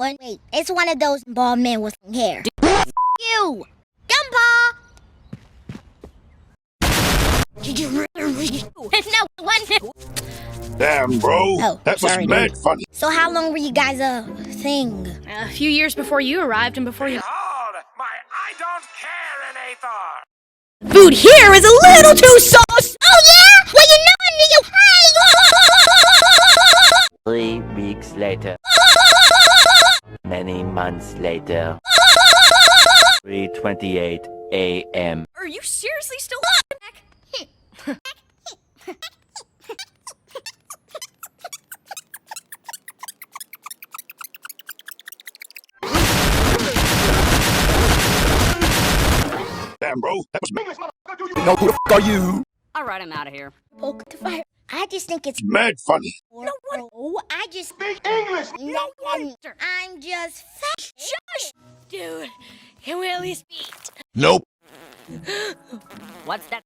one. Wait, it's one of those bald men with hair. You! Gumball! No, one. Damn, bro. Oh, that sorry, was mad dude. funny. So how long were you guys a thing? A few years before you arrived and before you... Behold, my I don't care-inator! Food here is a little too sauce! Oh yeah? Well, you know I need you. 3 weeks later. Many months later. 3:28 a.m. Are you seriously still back? Damn, bro. That was No, who the f are you? Alright, I'm out of here. Poke the fire. I just think it's mad funny. no one. Oh, I just Speak English! no one. I'm just fat. Shush! Dude, can we at least eat? Nope. What's that?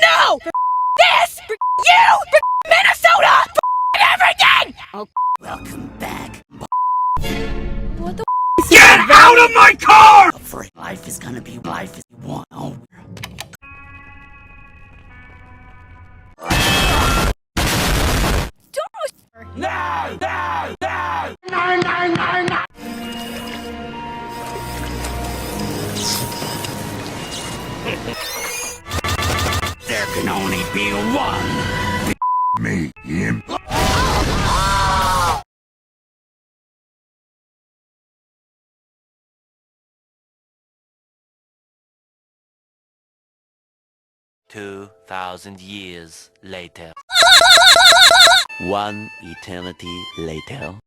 No! For this! For you! For Minnesota! For everything! Oh, welcome back. What the Get out of my car! For life is gonna be life as you want. Oh. No! No! No! No! No! No! No! There can only be one. Me, him. 2,000 years later. 1 eternity later.